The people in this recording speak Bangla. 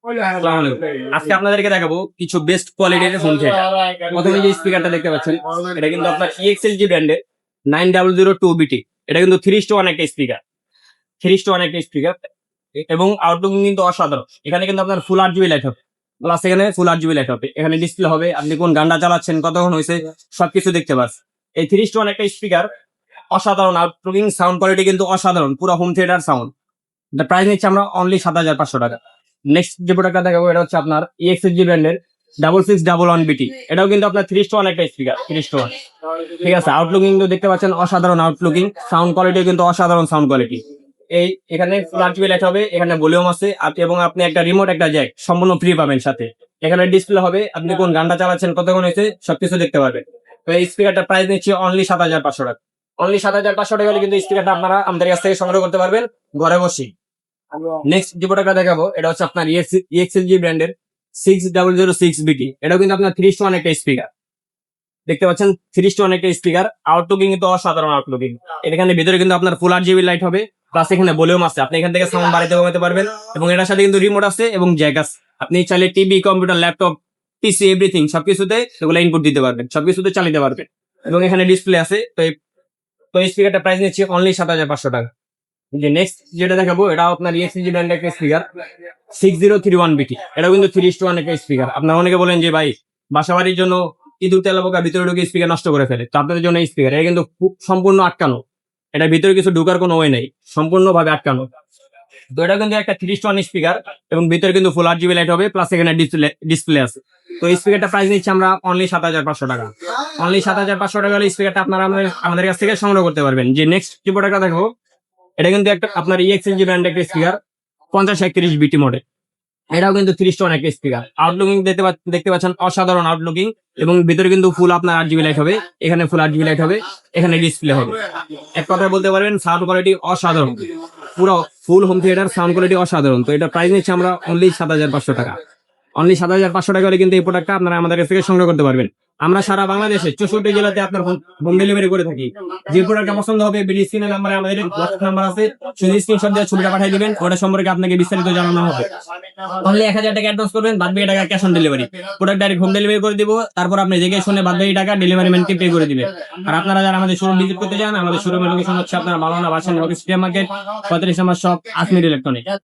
আসসালামু আলাইকুম। আজকে আপনাদেরকে দেখাবো কিছু বেস্ট কোয়ালিটির হোম থিয়েটার। প্রথমে যে স্পিকারটা দেখতে পাচ্ছেন, এটা কিন্তু আপনার EXLG ব্র্যান্ডের 9002BT। এটা কিন্তু 3:1 একটা স্পিকার, 3:1 একটা স্পিকার এবং আউটলুক কিন্তু অসাধারণ। এখানে কিন্তু আপনার ফুল RGB লাইট হবে, প্লাস এখানে ফুল RGB লাইট হবে, এখানে ডিসপ্লে হবে, আপনি কোন গানটা চালাচ্ছেন, কতক্ষণ হয়েছে, সবকিছু দেখতে পাচ্ছেন। এই 3:1 একটা স্পিকার অসাধারণ, আউটলুকিং সাউন্ড কোয়ালিটি কিন্তু অসাধারণ, পুরো হোম থিয়েটার সাউন্ড। এটা প্রাইস নিচ্ছে আমরা অনলি 7,500 টাকা। নেক্সট যে প্রোডাক্টটা দেখাবো এটা হচ্ছে আপনার EXLG ব্র্যান্ডের 6611BT। এটাও কিন্তু আপনার 3:1 একটা স্পিকার, 3:1। ঠিক আছে, আউটলুকিং কিন্তু দেখতে পাচ্ছেন অসাধারণ আউটলুকিং, সাউন্ড কোয়ালিটি কিন্তু অসাধারণ সাউন্ড কোয়ালিটি। এখানে ফুল RGB লাইট হবে, এখানে ভলিউম আছে এবং আপনি একটা রিমোট, একটা জ্যাক সম্পূর্ণ ফ্রি পাবেন সাথে। এখানে ডিসপ্লে হবে, আপনি কোন গানটা চালাচ্ছেন, কতক্ষণ হয়েছে, সবকিছু দেখতে পারবেন। তো এই স্পিকারটা প্রাইস নিচ্ছে অনলি 7,500 টাকা। অনলি 7,500 টাকা হলে কিন্তু স্পিকারটা আপনারা আমাদের কাছ থেকে সংগ্রহ করতে পারবেন ঘরে বসেই। নেক্সট যে প্রোডাক্টটা দেখাবো এটা হচ্ছে আপনার EXLG ব্র্যান্ডের 6006BT। এটাও কিন্তু আপনার 3:1 একটা স্পিকার, দেখতে পাচ্ছেন 3:1 একটা স্পিকার। আউটলুকিং কিন্তু অসাধারণ আউটলুকিং। এখানে ভিতরে কিন্তু আপনার ফুল RGB লাইট হবে, প্লাস এখানে ভলিউম আছে, আপনি এখান থেকে সাউন্ড বাড়াতে কমাতে পারবেন এবং এটার সাথে কিন্তু রিমোট আছে এবং জ্যাক আছে। আপনি চাইলে টিভি, কম্পিউটার, ল্যাপটপ, পিসি এভরিথিং সবকিছুতে এগুলো ইনপুট দিতে পারবেন, সবকিছুতে চালাতে পারবেন এবং এখানে ডিসপ্লে আছে। তো এই স্পিকারটা প্রাইস নিচ্ছে অনলি 7,500 টাকা। যে নেক্সট যেটা দেখাবো এটা আপনার EXLG ব্র্যান্ডের একটা স্পিকার 6031BT। এটাও কিন্তু 3:1 একটা স্পিকার। আপনারা অনেকে বলেন যে ভাই বাসা বাড়ির জন্য ইঁদুর তেলা পোকা ভিতরে ঢুকে স্পিকার নষ্ট করে ফেলে, তো আপনাদের জন্য এই স্পিকার এটা কিন্তু খুব সম্পূর্ণ আটকানো, এটা ভিতরে কিছু ঢুকার কোনো ওয়ে নেই, সম্পূর্ণভাবে আটকানো। তো এটা কিন্তু একটা 3:1 স্পিকার এবং ভিতরে কিন্তু ফুল RGB লাইট হবে, প্লাস এখানে ডিসপ্লে আছে। তো এই স্পিকারটা প্রাইস নিচ্ছে আমরা অনলি 7,500 টাকা। অনলি 7,500 টাকা হলে স্পিকারটা আপনারা আমাদের কাছ থেকে সংগ্রহ করতে পারবেন। যে নেক্সট যে প্রোডাক্টটা দেখো এটা কিন্তু একটা আপনার EXLG ব্র্যান্ডের একটা স্পিকার 5031BT মডেল। এটাও কিন্তু 3:1 একটা স্পিকার। আউটলুকিং দেখতে পাচ্ছেন অসাধারণ আউটলুকিং এবং ভিতরে কিন্তু ফুল আপনার RGB লাইট হবে, এখানে ফুল RGB লাইট হবে, এখানে ডিসপ্লে হবে। এক কথায় বলতে পারবেন সাউন্ড কোয়ালিটি অসাধারণ, পুরো ফুল হোম থিয়েটার সাউন্ড কোয়ালিটি অসাধারণ। তো এটা প্রাইস নিচ্ছে আমরা অনলি 7,500 টাকা। অনলি 7,500 টাকা হলে কিন্তু এই প্রোডাক্টটা আপনারা আমাদের কাছ থেকে সংগ্রহ করতে পারবেন। আমরা সারা বাংলাদেশে 64 জেলাতে আপনার হোম ডেলিভারি করে থাকি। যে প্রোডাক্টটা পছন্দ হবে বিডি স্ক্রিনের নাম্বারে আমাদের হোয়াটসঅ্যাপ নাম্বার আছে, শুধু স্ক্রিনশট দিয়ে ছবিটা পাঠিয়ে দিবেন, ওটা সম্পর্কে আপনাকে বিস্তারিত জানানো হবে। অনলি 1,000 টাকা অ্যাডভান্স করবেন, বাদ বাকি টাকা cash on delivery. Product direct home delivery করে দিব, তারপর আপনি দেখে শুনে বাদ বাকি টাকা ডেলিভারি ম্যানকে পে করে দিবেন। আর আপনারা যারা আমাদের শোরুম ভিজিট করতে চান, আমাদের শোরুমের লোকেশন হচ্ছে আপনার মাওলানা ভাসানী স্টেডিয়াম মার্কেট, 35 নম্বর শপ, আসমির ইলেকট্রনিক।